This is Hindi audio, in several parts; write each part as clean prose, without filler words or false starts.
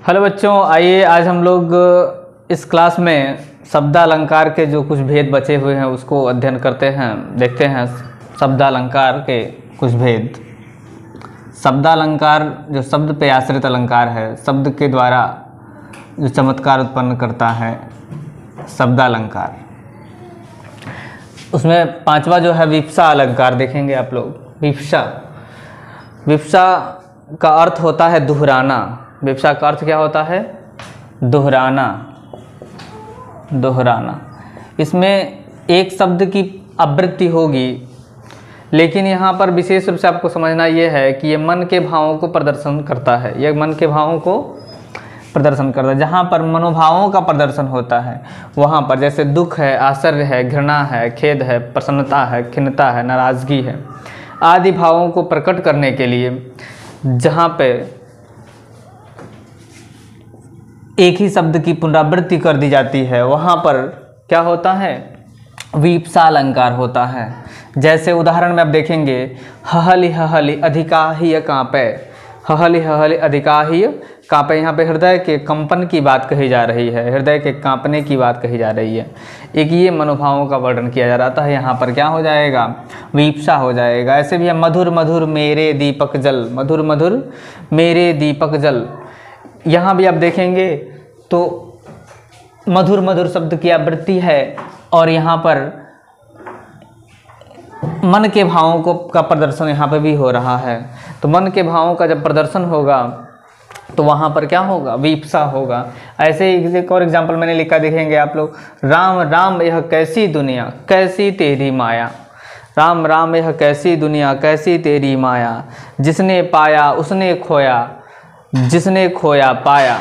हेलो बच्चों, आइए आज हम लोग इस क्लास में शब्दालंकार के जो कुछ भेद बचे हुए हैं उसको अध्ययन करते हैं। देखते हैं शब्दालंकार के कुछ भेद। शब्दालंकार जो शब्द पे आश्रित अलंकार है, शब्द के द्वारा जो चमत्कार उत्पन्न करता है, शब्दालंकार। उसमें पांचवा जो है विवक्षा अलंकार देखेंगे आप लोग। विवक्षा का अर्थ होता है दोहराना। विवक्षा का अर्थ क्या होता है? दोहराना। इसमें एक शब्द की आवृत्ति होगी, लेकिन यहाँ पर विशेष रूप से आपको समझना ये है कि ये मन के भावों को प्रदर्शन करता है। ये मन के भावों को प्रदर्शन करता है। जहाँ पर मनोभावों का प्रदर्शन होता है वहाँ पर, जैसे दुख है, आश्चर्य है, घृणा है, खेद है, प्रसन्नता है, खिन्नता है, नाराज़गी है आदि भावों को प्रकट करने के लिए जहाँ पे एक ही शब्द की पुनरावृत्ति कर दी जाती है, वहाँ पर क्या होता है? विवक्षा अलंकार होता है। जैसे उदाहरण में आप देखेंगे, हहलि हहलि अधिकाहिय कांपे। हहलि हहलि अधिकाहिय कांपे, यहाँ पे हृदय के कंपन की बात कही जा रही है, हृदय के कांपने की बात कही जा रही है। एक ये मनोभावों का वर्णन किया जा रहा है, यहाँ पर क्या हो जाएगा? विवक्षा हो जाएगा। ऐसे भी है मधुर मधुर मेरे दीपक जल। मधुर मधुर मेरे दीपक जल, यहाँ भी आप देखेंगे तो मधुर मधुर शब्द की आवृत्ति है और यहाँ पर मन के भावों को का प्रदर्शन यहाँ पे भी हो रहा है। तो मन के भावों का जब प्रदर्शन होगा तो वहाँ पर क्या होगा? विवक्षा होगा। ऐसे ही एक और एग्जाम्पल मैंने लिखा, देखेंगे आप लोग। राम राम यह कैसी दुनिया, कैसी तेरी माया। राम राम यह कैसी दुनिया, कैसी तेरी माया। जिसने पाया उसने खोया, जिसने खोया पाया।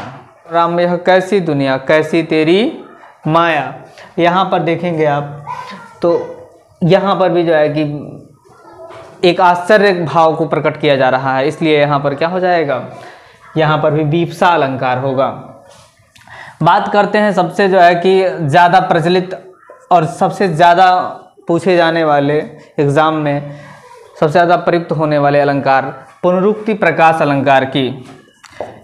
राम यह कैसी दुनिया, कैसी तेरी माया। यहाँ पर देखेंगे आप तो यहाँ पर भी जो है कि एक आश्चर्य भाव को प्रकट किया जा रहा है, इसलिए यहाँ पर क्या हो जाएगा? यहाँ पर भी विवक्षा अलंकार होगा। बात करते हैं सबसे जो है कि ज़्यादा प्रचलित और सबसे ज़्यादा पूछे जाने वाले एग्ज़ाम में सबसे ज़्यादा प्रयुक्त होने वाले अलंकार, पुनरुक्ति प्रकाश अलंकार की।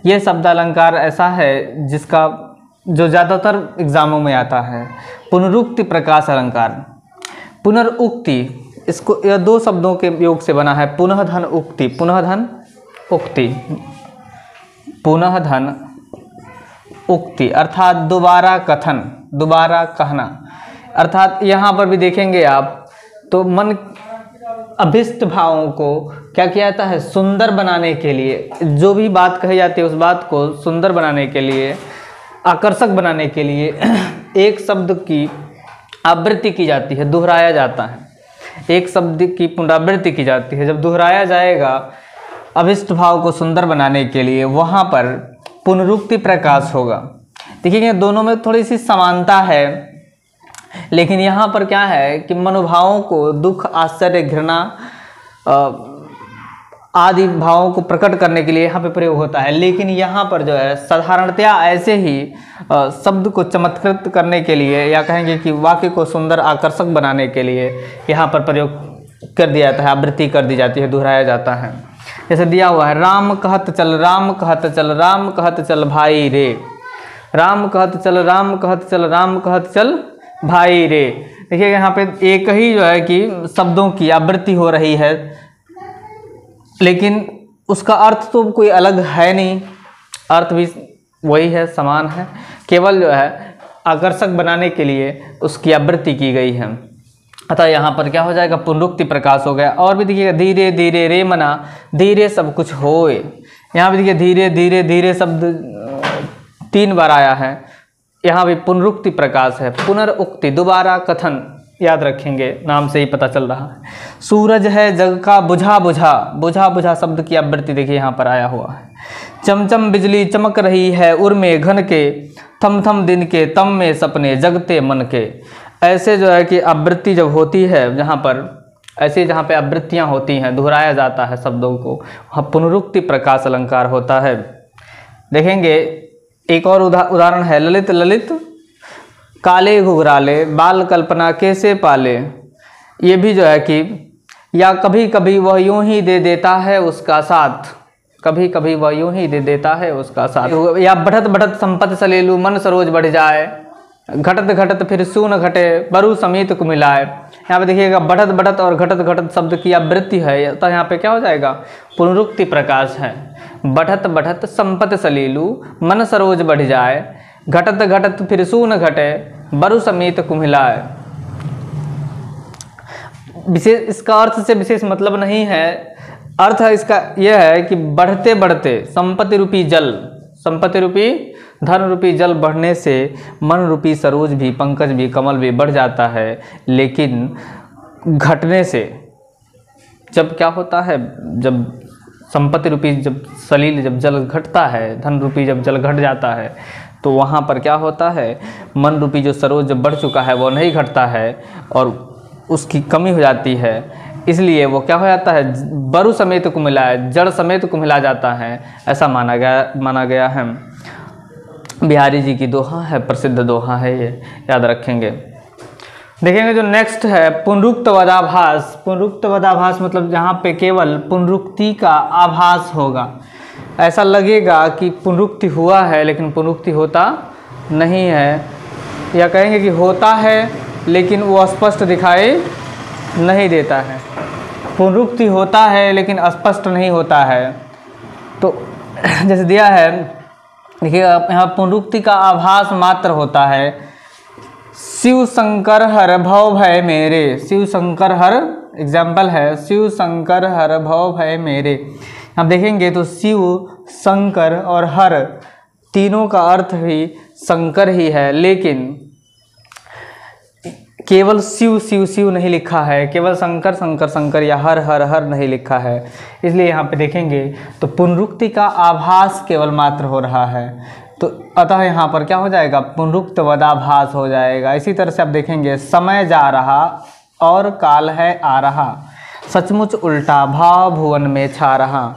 ये शब्द अलंकार ऐसा है जिसका जो ज़्यादातर एग्ज़ामों में आता है। पुनरुक्ति प्रकाश अलंकार। पुनरुक्ति, इसको यह दो शब्दों के योग से बना है। पुनः धन उक्ति, पुनः धन उक्ति, पुनः धन उक्ति अर्थात दोबारा कथन, दोबारा कहना। अर्थात यहाँ पर भी देखेंगे आप तो मन अभिष्ट भावों को क्या किया जाता है? सुंदर बनाने के लिए, जो भी बात कही जाती है उस बात को सुंदर बनाने के लिए, आकर्षक बनाने के लिए एक शब्द की आवृत्ति की जाती है, दोहराया जाता है। एक शब्द की पुनरावृत्ति की जाती है। जब दोहराया जाएगा अभिष्ट भाव को सुंदर बनाने के लिए, वहाँ पर पुनरुक्ति प्रकाश होगा। देखिए दोनों में थोड़ी सी समानता है, लेकिन यहाँ पर क्या है कि मनोभावों को, दुख, आश्चर्य, घृणा आदि भावों को प्रकट करने के लिए यहाँ पे प्रयोग होता है। लेकिन यहाँ पर जो है साधारणतया ऐसे ही शब्द को चमत्कृत करने के लिए, या कहेंगे कि वाक्य को सुंदर आकर्षक बनाने के लिए यहाँ पर प्रयोग कर दिया जाता है, आवृत्ति कर दी जाती है, दोहराया जाता है। जैसे दिया हुआ है, राम कहत चल, राम कहत चल, राम कहत चल भाई रे। राम कहत चल, राम कहत चल, राम कहत चल भाई रे। देखिए यहाँ पे एक ही जो है कि शब्दों की आवृत्ति हो रही है, लेकिन उसका अर्थ तो कोई अलग है नहीं, अर्थ भी वही है, समान है। केवल जो है आकर्षक बनाने के लिए उसकी आवृत्ति की गई है। अतः यहाँ पर क्या हो जाएगा? पुनरुक्ति प्रकाश हो गया। और भी देखिएगा, धीरे धीरे रे मना, धीरे सब कुछ होए। यहाँ भी देखिए धीरे धीरे धीरे शब्द 3 बार आया है। यहाँ भी पुनरुक्ति प्रकाश है। पुनरुक्ति, दोबारा कथन, याद रखेंगे, नाम से ही पता चल रहा है। सूरज है जग का बुझा बुझा, बुझा बुझा शब्द की आवृत्ति देखिए यहाँ पर आया हुआ है। चमचम बिजली चमक रही है उर्मे घन के, थम थम दिन के तम में सपने जगते मन के। ऐसे जो है कि आवृत्ति जब होती है जहाँ पर, ऐसे जहाँ पे आवृत्तियाँ होती हैं, दोहराया जाता है शब्दों को, वहाँ पुनरुक्ति प्रकाश अलंकार होता है। देखेंगे एक और उदाहरण है, ललित ललित काले घुघराले, बाल कल्पना कैसे पाले। ये भी जो है कि, या कभी कभी वह यूं ही दे देता है उसका साथ, कभी कभी वह यूं ही दे देता है उसका साथ। या बढ़त बढ़त संपत सलेलू मन सरोज बढ़ जाए, घटत घटत फिर सून घटे बरु समीत को मिलाए। यहाँ पे देखिएगा बढ़त बढ़त और घटत घटत शब्द की आवृत्ति है, तो यहाँ पे क्या हो जाएगा, पुनरुक्ति प्रकाश है। बढ़त बढ़त संपत सलीलू मन सरोज बढ़ जाए, घटत घटत फिर सून घटे बरु समीत को मिलाए। विशेष इसका अर्थ से विशेष मतलब नहीं है, अर्थ इसका यह है कि बढ़ते बढ़ते संपत्ति रूपी जल, संपत्ति रूपी धन रूपी जल बढ़ने से मन रूपी सरोज भी, पंकज भी, कमल भी बढ़ जाता है, लेकिन घटने से जब क्या होता है, जब संपत्ति रूपी जब सलील जब जल घटता है, धन रूपी जब जल घट जाता है, तो वहाँ पर क्या होता है, मन रूपी जो सरोज जब बढ़ चुका है वो नहीं घटता है और उसकी कमी हो जाती है। इसलिए वो क्या हो जाता है, बरु समेत को मिला है, जड़ समेत को मिला जाता है, ऐसा माना गया है। बिहारी जी की दोहा है, प्रसिद्ध दोहा है, ये याद रखेंगे। देखेंगे जो नेक्स्ट है पुनरुक्त वदाभास। पुनरुक्त वदाभास मतलब जहाँ पे केवल पुनरुक्ति का आभास होगा, ऐसा लगेगा कि पुनरुक्ति हुआ है लेकिन पुनरुक्ति होता नहीं है, या कहेंगे कि होता है लेकिन वो स्पष्ट दिखाई नहीं देता है। पुनरुक्ति होता है लेकिन स्पष्ट नहीं होता है। तो जैसे दिया है, देखिए यहाँ पुनरुक्ति का आभास मात्र होता है। शिव शंकर हर भव भय मेरे, शिव शंकर हर एग्जाम्पल है, शिव शंकर हर भव भय मेरे। आप देखेंगे तो शिव, शंकर और हर तीनों का अर्थ भी शंकर ही है, लेकिन केवल शिव शिव शिव नहीं लिखा है, केवल शंकर शंकर शंकर या हर हर हर नहीं लिखा है। इसलिए यहाँ पे देखेंगे तो पुनरुक्ति का आभास केवल मात्र हो रहा है, तो अतः यहाँ पर क्या हो जाएगा, पुनरुक्त वदाभास हो जाएगा। इसी तरह से आप देखेंगे समय जा रहा और काल है आ रहा, सचमुच उल्टा भाव भुवन में छा रहा,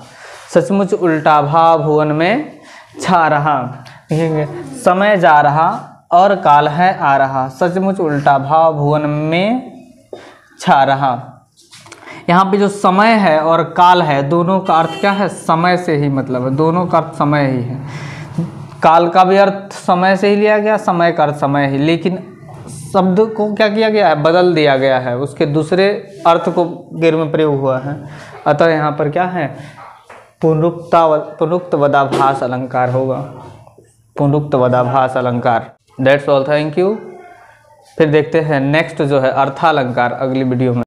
सचमुच उल्टा भाव भुवन में छा रहा। देखेंगे समय जा रहा और काल है आ रहा, सचमुच उल्टा भाव भुवन में छा रहा। यहाँ पे जो समय है और काल है, दोनों का अर्थ क्या है, समय से ही मतलब है, दोनों का अर्थ समय ही है। काल का भी अर्थ समय से ही लिया गया, समय का अर्थ समय ही, लेकिन शब्द को क्या किया गया है, बदल दिया गया है, उसके दूसरे अर्थ को गिर में प्रयोग हुआ है। अतः यहाँ पर क्या है, पुनरुक्त वदाभास अलंकार होगा, पुनरुक्त वदाभास अलंकार। That's all, thank you. फिर देखते हैं नेक्स्ट जो है अर्थालंकार अगली वीडियो में।